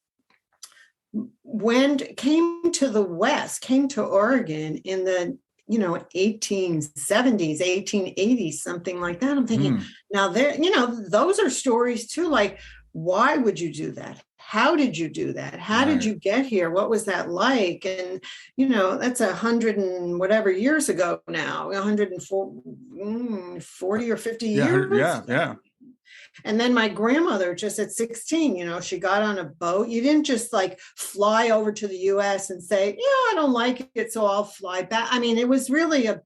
came to the West, came to Oregon in the 1870s, 1880s, something like that. I'm thinking now those are stories too. Like, why would you do that? How did you do that? How did you get here? What was that like? And, that's 100 and whatever years ago now, 140 or 50 years. Yeah. And then my grandmother, just at 16, she got on a boat. You didn't just like fly over to the US and say, I don't like it, so I'll fly back. I mean, it was really a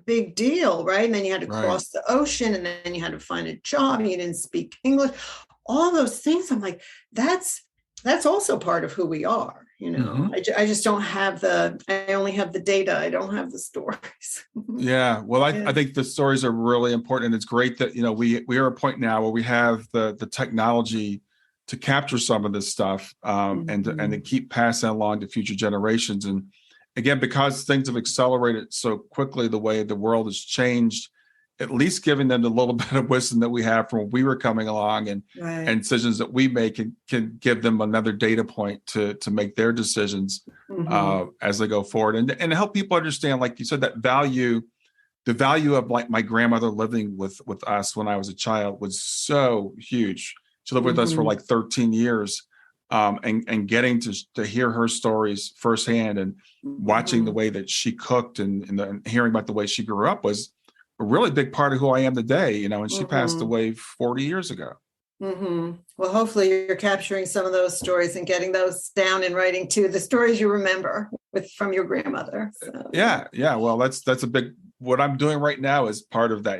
big deal, right? And then you had to cross the ocean, and then you had to find a job, and you didn't speak English. All those things. I'm like, that's also part of who we are. I just don't have I only have the data. I don't have the stories. Yeah. Well, I think the stories are really important. And it's great that, we are at a point now where we have the technology to capture some of this stuff and to keep passing along to future generations. And again, because things have accelerated so quickly, the way the world has changed, at least giving them the little bit of wisdom that we have from when we were coming along and decisions that we make can give them another data point to make their decisions as they go forward and help people understand, like you said, that the value of like my grandmother living with us when I was a child was so huge. She lived with us for like 13 years and getting to hear her stories firsthand and watching the way that she cooked and hearing about the way she grew up was a really big part of who I am today, and she passed away 40 years ago. Well, hopefully you're capturing some of those stories and getting those down in writing too, the stories you remember from your grandmother. So. Yeah. Well, that's a big, what I'm doing right now is part of that.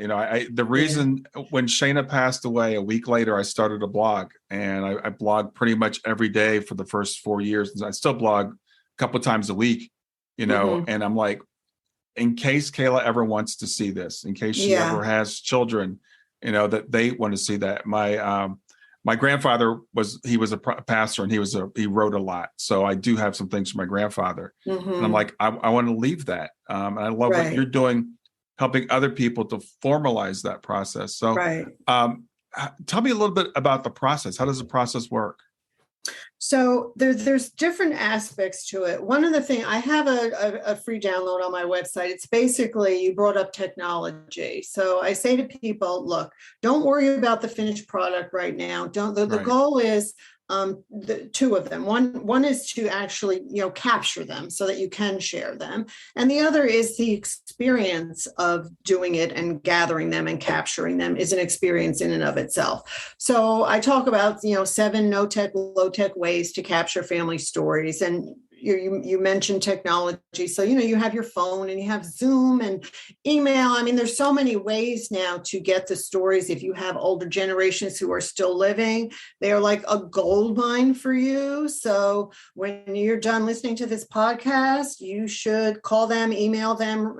The reason when Shayna passed away a week later, I started a blog and I blogged pretty much every day for the first 4 years. And I still blog a couple of times a week, and I'm like, in case Kayla ever wants to see this, in case she ever has children, that they want to see that. My grandfather was a pastor and he wrote a lot. So I do have some things from my grandfather and I'm like, I want to leave that. And I love what you're doing, helping other people to formalize that process. So tell me a little bit about the process. How does the process work? So there's different aspects to it. One of the things, I have a free download on my website. It's basically, you brought up technology. So I say to people, look, don't worry about the finished product right now. The Right. goal is the two of them. One is to actually, capture them so that you can share them. And the other is the experience of doing it and gathering them and capturing them is an experience in and of itself. So I talk about, 7 no-tech, low-tech ways to capture family stories. And you mentioned technology. So, you have your phone and you have Zoom and email. I mean, there's so many ways now to get the stories. If you have older generations who are still living, they are like a gold mine for you. So when you're done listening to this podcast, you should call them, email them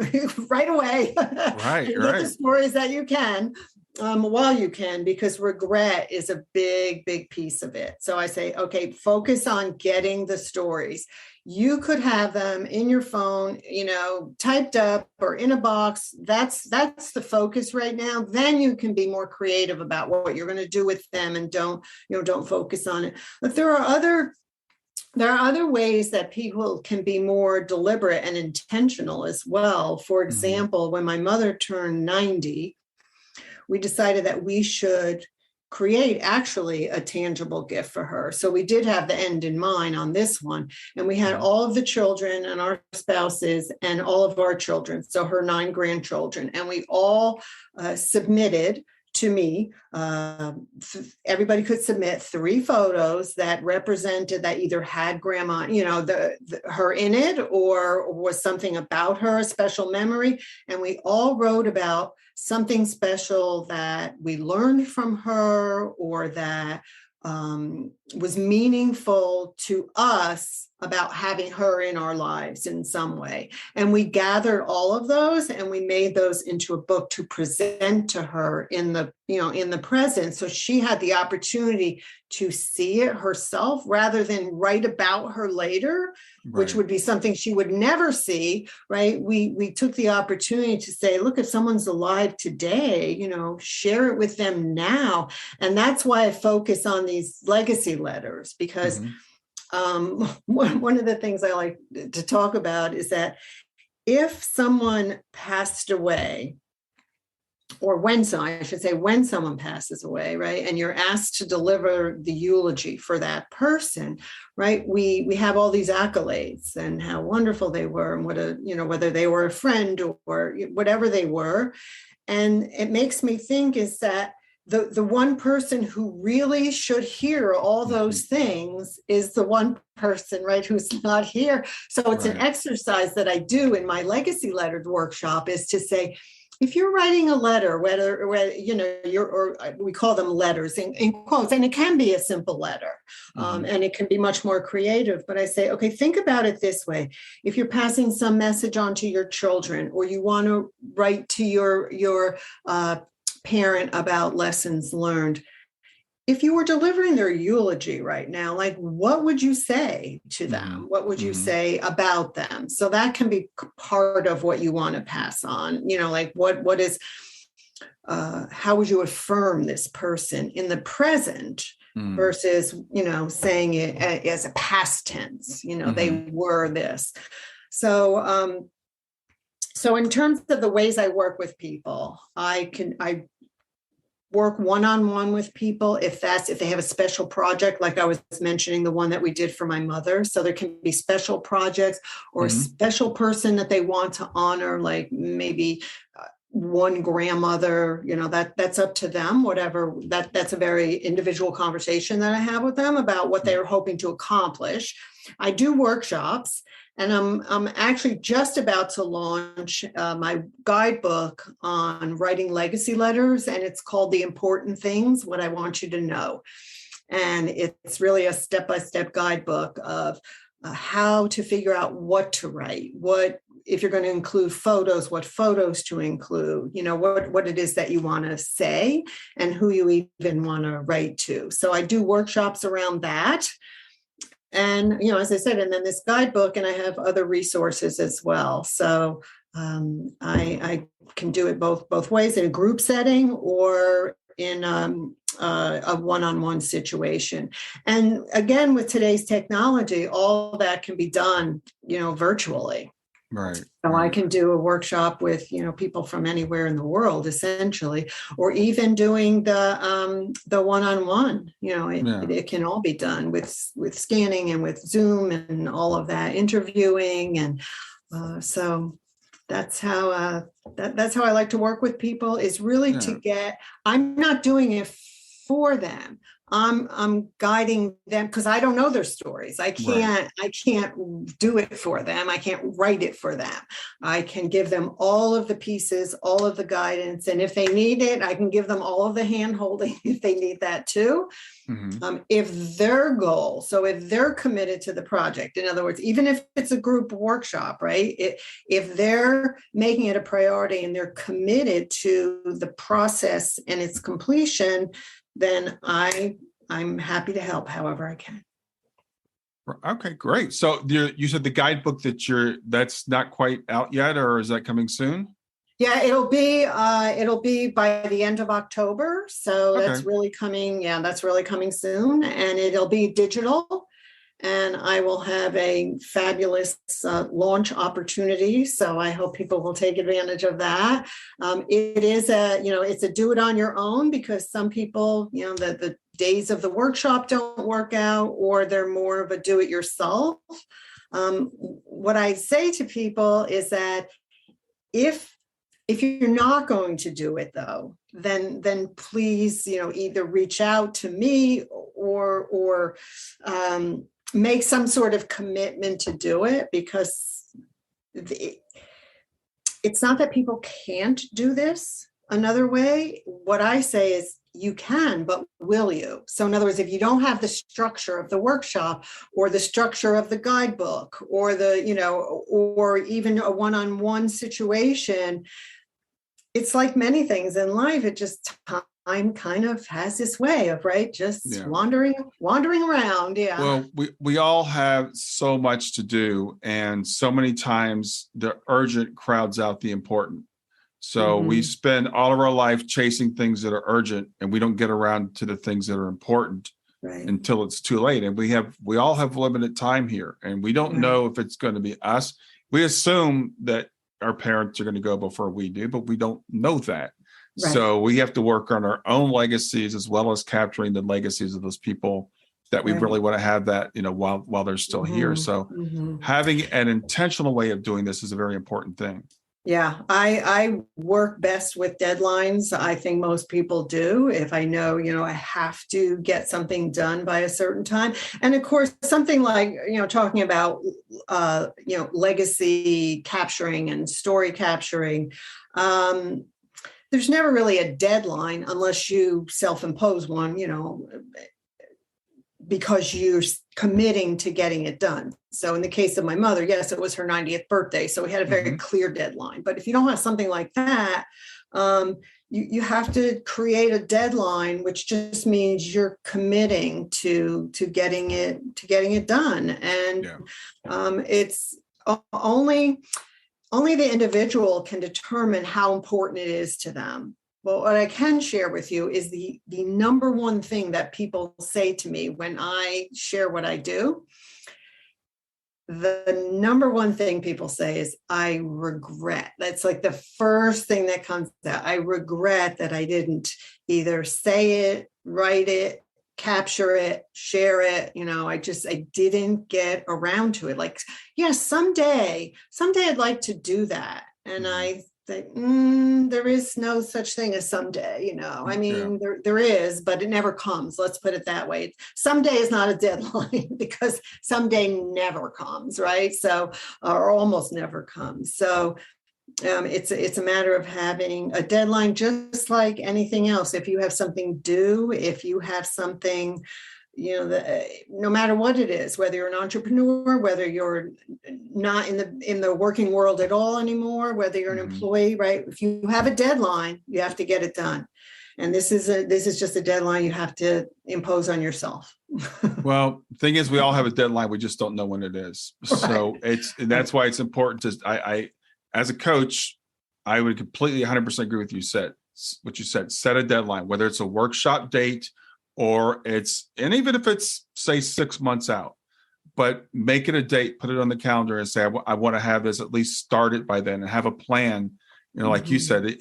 right away. Right, and right. get the stories that you can. While you can, because regret is a big, big piece of it. So I say, okay, focus on getting the stories. You could have them in your phone, typed up or in a box. That's the focus right now. Then you can be more creative about what you're going to do with them, and don't focus on it. But there are other ways that people can be more deliberate and intentional as well. For example, when my mother turned 90, we decided that we should create actually a tangible gift for her. So we did have the end in mind on this one. And we had all of the children and our spouses and all of our children, so her 9 grandchildren. And we all submitted to me. Everybody could submit 3 photos that represented, that either had grandma, her in it, or was something about her, a special memory. And we all wrote about something special that we learned from her, or that was meaningful to us about having her in our lives in some way. And we gathered all of those and we made those into a book to present to her in the present. So she had the opportunity to see it herself rather than write about her later, which would be something she would never see, right? We took the opportunity to say, look, if someone's alive today, share it with them now. And that's why I focus on these legacy letters, because one of the things I like to talk about is that if someone passed away, or when someone passes away, right, and you're asked to deliver the eulogy for that person, right, we have all these accolades and how wonderful they were, and whether they were a friend or whatever they were. And it makes me think is that the one person who really should hear all those things is the one person, right, who's not here. So it's an exercise that I do in my legacy letters workshop, is to say, if you're writing a letter, whether we call them letters in quotes, and it can be a simple letter, and it can be much more creative. But I say, okay, think about it this way: if you're passing some message on to your children, or you want to write to your parent about lessons learned, if you were delivering their eulogy right now, like, what would you say to them? What would you say about them? So that can be part of what you want to pass on. Like what is, how would you affirm this person in the present versus, saying it as a past tense, they were this. So in terms of the ways I work with people, I work one-on-one with people if they have a special project, like I was mentioning the one that we did for my mother. So there can be special projects or a special person that they want to honor, like maybe one grandmother, that's up to them, whatever. That's a very individual conversation that I have with them about what they're hoping to accomplish. I do workshops. And I'm actually just about to launch my guidebook on writing legacy letters, and it's called The Important Things, What I Want You to Know. And it's really a step-by-step guidebook of how to figure out what to write, if you're going to include photos, what photos to include, what it is that you want to say and who you even want to write to. So I do workshops around that. And, as I said, and then this guidebook, and I have other resources as well. So I can do it both ways, in a group setting or in a one-on-one situation. And again, with today's technology, all that can be done, virtually. Right. So I can do a workshop with, people from anywhere in the world, essentially, or even doing the one-on-one. It can all be done with scanning and with Zoom and all of that, interviewing, and so that's how that's how I like to work with people. Is really to get. I'm not doing it for them. I'm guiding them because I don't know their stories. I can't do it for them. I can't write it for them. I can give them all of the pieces, all of the guidance. And if they need it, I can give them all of the hand holding if they need that too. Mm-hmm. If their goal, so if they're committed to the project, in other words, even if it's a group workshop, right? If they're making it a priority and they're committed to the process and its completion, then I'm happy to help however I can. Okay, great. So you said the guidebook that's not quite out yet, or is that coming soon? Yeah, it'll be by the end of October. So that's really coming. Yeah, that's really coming soon, and it'll be digital. And I will have a fabulous launch opportunity. So I hope people will take advantage of that. It is it's a do it on your own, because some people, the days of the workshop don't work out, or they're more of a do it yourself. What I say to people is that if you're not going to do it though, then please, either reach out to me or make some sort of commitment to do it, because it's not that people can't do this another way. What I say is you can, but will you? So in other words, if you don't have the structure of the workshop or the structure of the guidebook or or even a one-on-one situation, it's like many things in life. It just time kind of has this way of wandering around. Yeah. Well, we all have so much to do, and so many times the urgent crowds out the important. So we spend all of our life chasing things that are urgent, and we don't get around to the things that are important until it's too late. And we all have limited time here, and we don't know if it's going to be us. We assume that our parents are going to go before we do, but we don't know that. Right. So we have to work on our own legacies as well as capturing the legacies of those people that we really want to have that, while they're still here. So having an intentional way of doing this is a very important thing. Yeah, I work best with deadlines. I think most people do. If I know, I have to get something done by a certain time. And of course, something like, talking about, legacy capturing and story capturing, there's never really a deadline unless you self-impose one, because you're committing to getting it done. So in the case of my mother, yes, it was her 90th birthday. So we had a very clear deadline. But if you don't have something like that, you have to create a deadline, which just means you're committing to getting it done. And it's only the individual can determine how important it is to them. Well, what I can share with you is the number one thing that people say to me when I share what I do. The number one thing people say is, I regret. That's like the first thing that comes out. I regret that I didn't either say it, write it, capture it, share it. I didn't get around to it. Like, someday I'd like to do that. And I think, there is no such thing as someday, there is, but it never comes. Let's put it that way. Someday is not a deadline because someday never comes, right? So, or almost never comes. So it's a matter of having a deadline, just like anything else. If you have something due, if you have something, no matter what it is, whether you're an entrepreneur, whether you're not in the working world at all anymore, whether you're an employee, right? If you have a deadline, you have to get it done. And this is just a deadline you have to impose on yourself. Well, the thing is, we all have a deadline. We just don't know when it is. Right. So that's why it's important to, I as a coach, I would completely 100% agree with you said. what you said, set a deadline, whether it's a workshop date and even if it's, say, 6 months out, but make it a date, put it on the calendar and say, I want to have this at least started by then and have a plan. Like you said,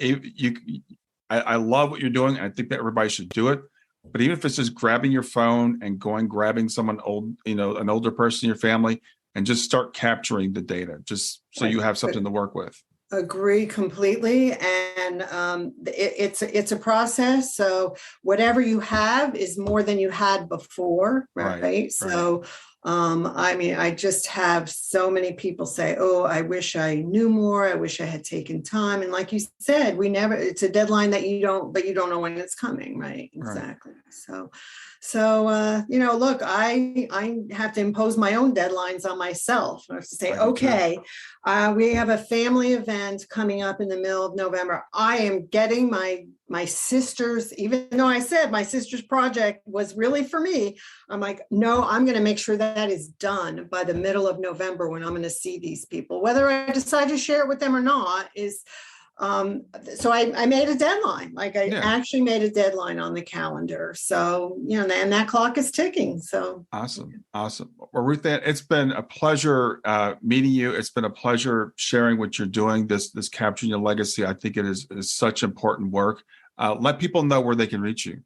I love what you're doing. And I think that everybody should do it. But even if it's just grabbing your phone and grabbing someone old, an older person in your family, and just start capturing the data, just so you have something to work with. Agree completely. And it's a process. So whatever you have is more than you had before, right? So I just have so many people say, oh, I wish I knew more. I wish I had taken time. And like you said, it's a deadline but you don't know when it's coming, right? Exactly. Right. So, look, I have to impose my own deadlines on myself. I have to say, okay, we have a family event coming up in the middle of November. I am getting my sister's, even though I said my sister's project was really for me, I'm like, no, I'm going to make sure that is done by the middle of November when I'm going to see these people. Whether I decide to share it with them or not is, so I made a deadline. Actually made a deadline on the calendar. So, and that clock is ticking. So awesome. Well, Ruthanne, it's been a pleasure meeting you. It's been a pleasure sharing what you're doing, this Capturing Your Legacy. I think it is such important work. Let people know where they can reach you.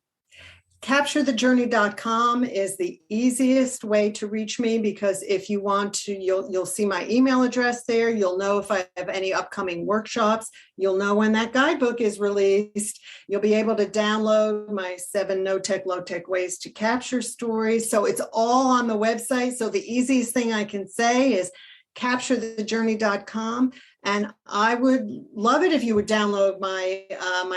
CaptureTheJourney.com is the easiest way to reach me, because if you want to, you'll see my email address there. You'll know if I have any upcoming workshops. You'll know when that guidebook is released. You'll be able to download my 7 no-tech, low-tech ways to capture stories. So it's all on the website. So the easiest thing I can say is CaptureTheJourney.com. And I would love it if you would download my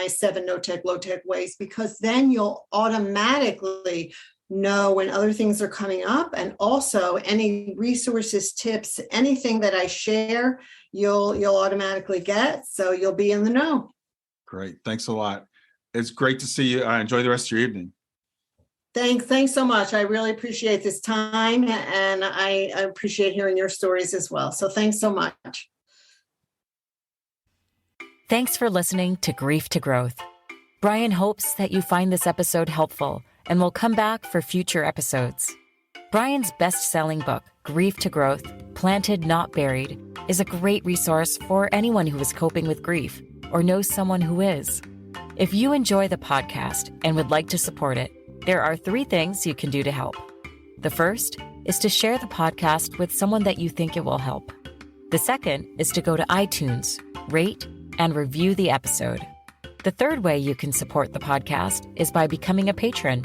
7 no-tech, low-tech ways, because then you'll automatically know when other things are coming up. And also any resources, tips, anything that I share, you'll automatically get. So you'll be in the know. Great. Thanks a lot. It's great to see you. Enjoy the rest of your evening. Thanks so much. I really appreciate this time, and I appreciate hearing your stories as well. So thanks so much. Thanks for listening to Grief to Growth. Brian hopes that you find this episode helpful and will come back for future episodes. Brian's best-selling book, Grief to Growth, Planted Not Buried, is a great resource for anyone who is coping with grief or knows someone who is. If you enjoy the podcast and would like to support it, there are 3 things you can do to help. The first is to share the podcast with someone that you think it will help. The second is to go to iTunes, rate, and review the episode. The third way you can support the podcast is by becoming a patron.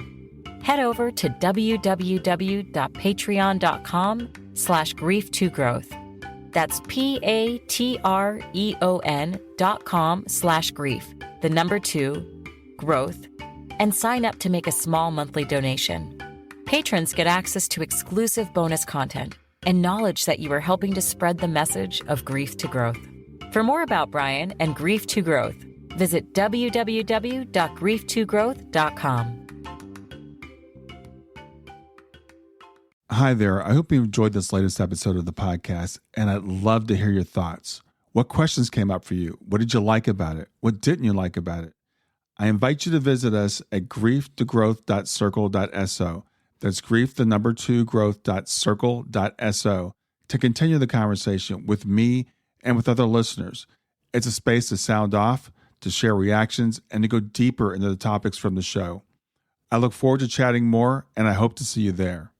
Head over to www.patreon.com/grief2growth. That's patreon.com/grief, the number 2, growth, and sign up to make a small monthly donation. Patrons get access to exclusive bonus content and knowledge that you are helping to spread the message of grief to growth. For more about Brian and Grief to Growth, visit www.grief2growth.com. Hi there. I hope you enjoyed this latest episode of the podcast, and I'd love to hear your thoughts. What questions came up for you? What did you like about it? What didn't you like about it? I invite you to visit us at grieftogrowth.circle.so. That's grief2growth.circle.so to continue the conversation with me and with other listeners. It's a space to sound off, to share reactions, and to go deeper into the topics from the show. I look forward to chatting more, and I hope to see you there.